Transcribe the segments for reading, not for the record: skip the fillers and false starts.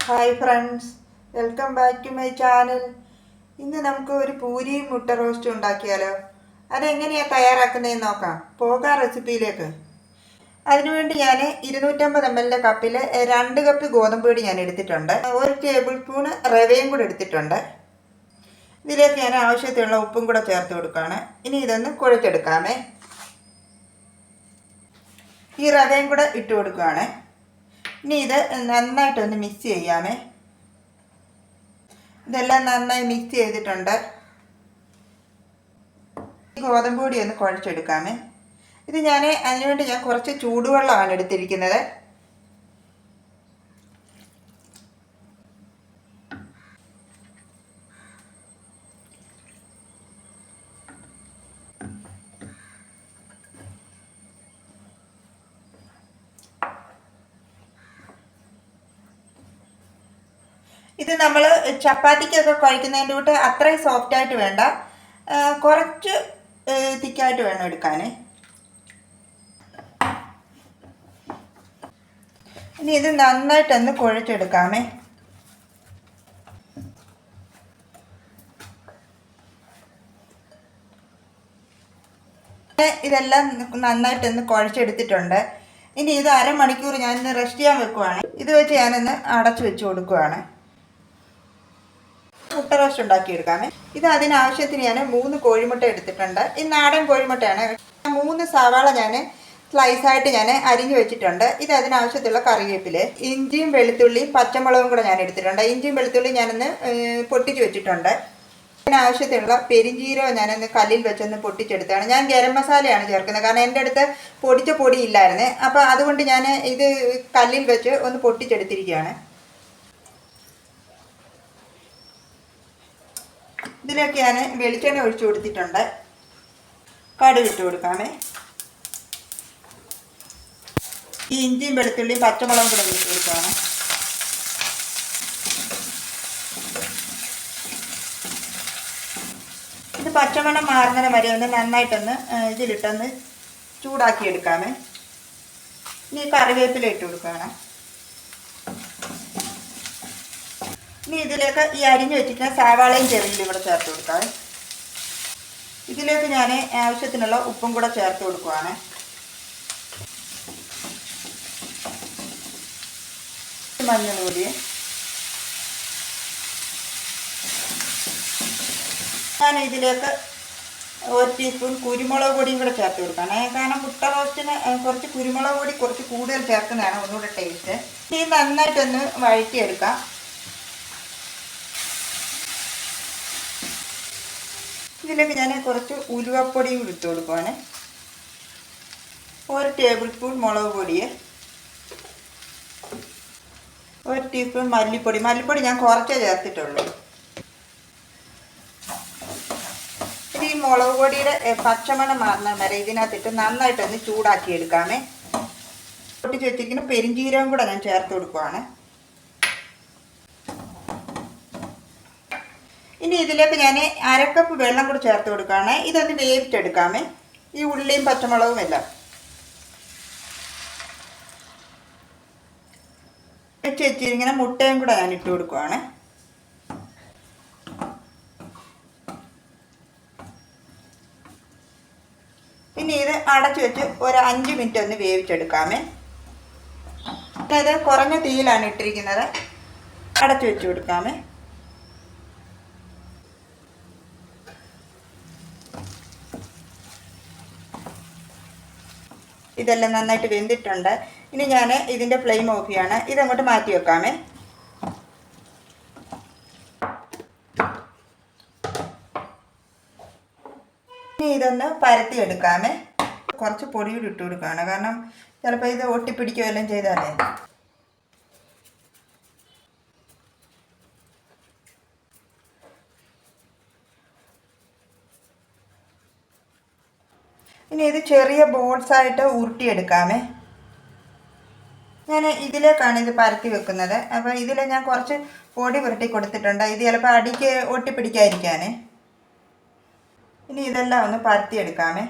Hi friends, welcome back to my channel. ഇന്ന് നമുക്ക് ഒരു പൂരിയും മുട്ട റോസ്റ്റും ഉണ്ടാക്കിയാലോ? അതെങ്ങനെയാണ് തയ്യാറാക്കുന്നതെന്ന് നോക്കാം. പോകാം റെസിപ്പിയിലേക്ക്. അതിനുവേണ്ടി ഞാൻ 250 ml കപ്പിൽ 2 കപ്പ് ഗോതമ്പ് പൊടി ഞാൻ എടുത്തിട്ടുണ്ട്. 1 ടേബിൾ സ്പൂൺ റവയും കൂടെ എടുത്തിട്ടുണ്ട്. ഇതിലേക്ക് ഞാൻ ആവശ്യത്തിനുള്ള ഉപ്പും കൂടെ ചേർത്ത് കൊടുക്കുകയാണ്. ഇനി ഇതൊന്ന് കുഴച്ചെടുക്കാമേ. ഈ റവയും കൂടെ ഇട്ട് കൊടുക്കുകയാണ്. ഇനി ഇത് നന്നായിട്ടൊന്ന് മിക്സ് ചെയ്യാമേ. ഇതെല്ലാം നന്നായി മിക്സ് ചെയ്തിട്ടുണ്ട്. ഗോതമ്പ് പൊടി ഒന്ന് കുഴച്ചെടുക്കാമേ. ഇത് അതിനുവേണ്ടി ഞാൻ കുറച്ച് ചൂടുവെള്ളമാണ് എടുത്തിരിക്കുന്നത്. ഇത് നമ്മൾ ചപ്പാത്തിക്കൊക്കെ കഴിക്കുന്നതിൻ്റെ കൂട്ട് അത്രയും സോഫ്റ്റായിട്ട് വേണ്ട, കുറച്ച് തിക്കായിട്ട് വേണം എടുക്കാൻ. ഇനി ഇത് നന്നായിട്ടൊന്ന് കുഴച്ചെടുക്കാമേ. ഇതെല്ലാം നന്നായിട്ടൊന്ന് കുഴച്ചെടുത്തിട്ടുണ്ട്. ഇനി ഇത് അരമണിക്കൂർ ഞാനിന്ന് റെസ്റ്റ് ചെയ്യാൻ വെക്കുവാണ്. ഇത് വെച്ച് ഞാനൊന്ന് അടച്ചു വെച്ച് കൊടുക്കുവാണ്. മുട്ട റോസ്റ്റ് ഉണ്ടാക്കിയെടുക്കാമേ. ഇത് അതിനാവശ്യത്തിന് ഞാൻ 3 കോഴിമുട്ട എടുത്തിട്ടുണ്ട്. ഈ നാടൻ കോഴിമുട്ടയാണ്. 3 സവാള ഞാൻ സ്ലൈസായിട്ട് ഞാൻ അരിഞ്ഞു വെച്ചിട്ടുണ്ട്. ഇത് അതിനാവശ്യത്തിലുള്ള കറിവേപ്പില, ഇഞ്ചിയും വെളുത്തുള്ളിയും പച്ചമുളകും കൂടെ ഞാൻ എടുത്തിട്ടുണ്ട്. ഇഞ്ചിയും വെളുത്തുള്ളിയും ഞാനൊന്ന് പൊട്ടിച്ച് വെച്ചിട്ടുണ്ട്. അതിനാവശ്യത്തിനുള്ള പെരിഞ്ചീരകം ഞാനൊന്ന് കല്ലിൽ വെച്ചൊന്ന് പൊട്ടിച്ചെടുത്താണ്. ഞാൻ ഗരം മസാലയാണ് ചേർക്കുന്നത്, കാരണം എൻ്റെ അടുത്ത് പൊടിച്ച പൊടി ഇല്ലായിരുന്നേ. അപ്പോൾ അതുകൊണ്ട് ഞാൻ ഇത് കല്ലിൽ വെച്ച് ഒന്ന് പൊട്ടിച്ചെടുത്തിരിക്കുകയാണ്. ഇതിലേക്ക് ഞാൻ വെളിച്ചെണ്ണ ഒഴിച്ചു കൊടുത്തിട്ടുണ്ട്. കടുക് ഇട്ട് കൊടുക്കാമേ. ഈ ഇഞ്ചിയും വെളുത്തുള്ളിയും പച്ചമുളകും കൂടെ ഇട്ട് കൊടുക്കുകയാണ്. ഇത് പച്ചമണം മാറുന്നതിന് വരെ ഒന്ന് നന്നായിട്ടൊന്ന് ഇതിലിട്ടൊന്ന് ചൂടാക്കി എടുക്കാമേ. ഇനി കറിവേപ്പില ഇട്ട് കൊടുക്കുകയാണ്. ഇനി ഇതിലേക്ക് ഈ അരിഞ്ഞു വെച്ചിട്ട് സവാളയും ചെറിയും കൂടെ ചേർത്ത് കൊടുക്കാം. ഇതിലേക്ക് ഞാൻ ആവശ്യത്തിനുള്ള ഉപ്പും കൂടെ ചേർത്ത് കൊടുക്കുവാണ്. മഞ്ഞൾപ്പൊടി, ഞാൻ ഇതിലേക്ക് 1 ടീസ്പൂൺ കുരുമുളക് പൊടിയും കൂടെ ചേർത്ത് കൊടുക്കുകയാണ്. കാരണം മുട്ട റോസ്റ്റിന് കുറച്ച് കുരുമുളക് പൊടി കുറച്ച് കൂടുതൽ ചേർക്കുന്നതാണ് ഒന്നുകൂടെ ടേസ്റ്റ്. ഇത് നന്നായിട്ടൊന്ന് വഴറ്റിയെടുക്കാം. ഇതിലേക്ക് ഞാൻ കുറച്ച് ഉലുവപ്പൊടിയും കൂടി ഇട്ട് കൊടുക്കുവാണ്. 1 ടേബിൾ സ്പൂൺ മുളക് പൊടി, 1 ടീസ്പൂൺ മല്ലിപ്പൊടി. മല്ലിപ്പൊടി ഞാൻ കുറച്ചേ ചേർത്തിട്ടുള്ളൂ. ഇത് ഈ മുളക് പൊടിയുടെ പച്ചമണം മാറുന്ന വരെ ഇതിനകത്തിട്ട് നന്നായിട്ടൊന്ന് ചൂടാക്കി എടുക്കാമേ. പൊട്ടിച്ച് വെച്ചിരിക്കുന്ന പെരിഞ്ചീരകം കൂടെ ഞാൻ ചേർത്ത് കൊടുക്കുവാണ്. ഇനി ഇതിലേക്ക് ഞാൻ 1/2 കപ്പ് വെള്ളം കൂടി ചേർത്ത് കൊടുക്കുകയാണ്. ഇതൊന്ന് വേവിച്ചെടുക്കാമേ, ഈ ഉള്ളിയും പച്ചമുളകും എല്ലാം. വെച്ചിരിക്കുന്ന മുട്ടയും കൂടെ ഞാൻ ഇട്ട് കൊടുക്കുവാണ്. ഇനി ഇത് അടച്ചു വെച്ച് ഒരു 5 മിനിറ്റ് ഒന്ന് വേവിച്ചെടുക്കാമേ. ഇത് കുറഞ്ഞ തീയിലാണ് ഇട്ടിരിക്കുന്നത്. അടച്ചു വെച്ച് കൊടുക്കാമേ. ഇതെല്ലാം നന്നായിട്ട് വെന്തിട്ടുണ്ട്. ഇനി ഞാൻ ഇതിൻ്റെ ഫ്ലെയിം ഓഫ് ചെയ്യാണ്. ഇതങ്ങോട്ട് മാറ്റി വെക്കാമേ. ഇനി ഇതൊന്ന് പരത്തിയെടുക്കാമേ. കുറച്ച് പൊടിയൂടി ഇട്ട് കൊടുക്കുകയാണ്, കാരണം ചിലപ്പോൾ ഇത് ഒട്ടിപ്പിടിക്കുകയെല്ലാം ചെയ്താലേ. ഇനി ഇത് ചെറിയ ബോൾസായിട്ട് ഉരുട്ടിയെടുക്കാമേ. ഞാൻ ഇതിലേക്കാണ് ഇത് പരത്തി വെക്കുന്നത്. അപ്പോൾ ഇതിൽ ഞാൻ കുറച്ച് പൊടി പുരട്ടി കൊടുത്തിട്ടുണ്ട്. ഇത് ചിലപ്പോൾ അടിക്ക് ഒട്ടിപ്പിടിക്കാതിരിക്കാനേ. ഇനി ഇതെല്ലാം ഒന്ന് പരത്തിയെടുക്കാമേ.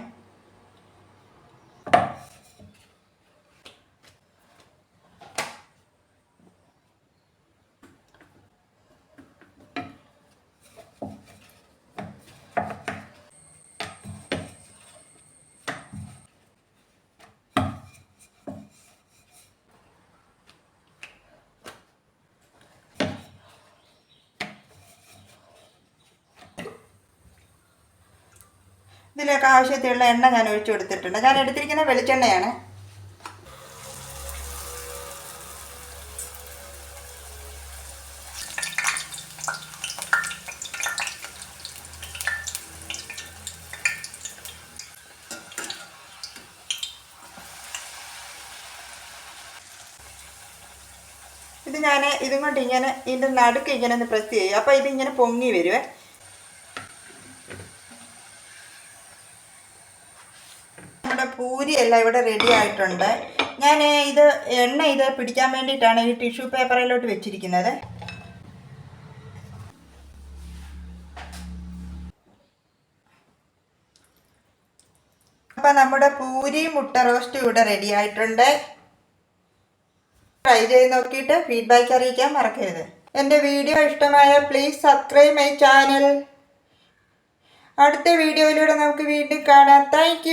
ഇതിലൊക്കെ ആവശ്യത്തിനുള്ള എണ്ണ ഞാൻ ഒഴിച്ചു കൊടുത്തിട്ടുണ്ട്. ഞാൻ എടുത്തിരിക്കുന്ന വെളിച്ചെണ്ണയാണ്. ഇത് ഞാൻ ഇതും കൊണ്ട് ഇങ്ങനെ ഇതിൻ്റെ നടുക്ക് ഇങ്ങനെ ഒന്ന് പ്രസ് ചെയ്യും. അപ്പോൾ ഇതിങ്ങനെ പൊങ്ങി വരുവേ. നമ്മുടെ പൂരി എല്ലാം ഇവിടെ റെഡി ആയിട്ടുണ്ട്. ഞാൻ എണ്ണ പിടിക്കാൻ വേണ്ടിയിട്ടാണ് ഈ ടിഷ്യൂ പേപ്പറിലോട്ട് വെച്ചിരിക്കുന്നത്. അപ്പം നമ്മുടെ പൂരി മുട്ട റോസ്റ്റ് ഇവിടെ റെഡി ആയിട്ടുണ്ട്. ട്രൈ ചെയ്ത് നോക്കിയിട്ട് ഫീഡ്ബാക്ക് അറിയിക്കാൻ മറക്കരുത്. എൻ്റെ വീഡിയോ ഇഷ്ടമായാൽ പ്ലീസ് സബ്സ്ക്രൈബ് മൈ ചാനൽ. അടുത്ത വീഡിയോയിലൂടെ നമുക്ക് വീണ്ടും കാണാം. താങ്ക്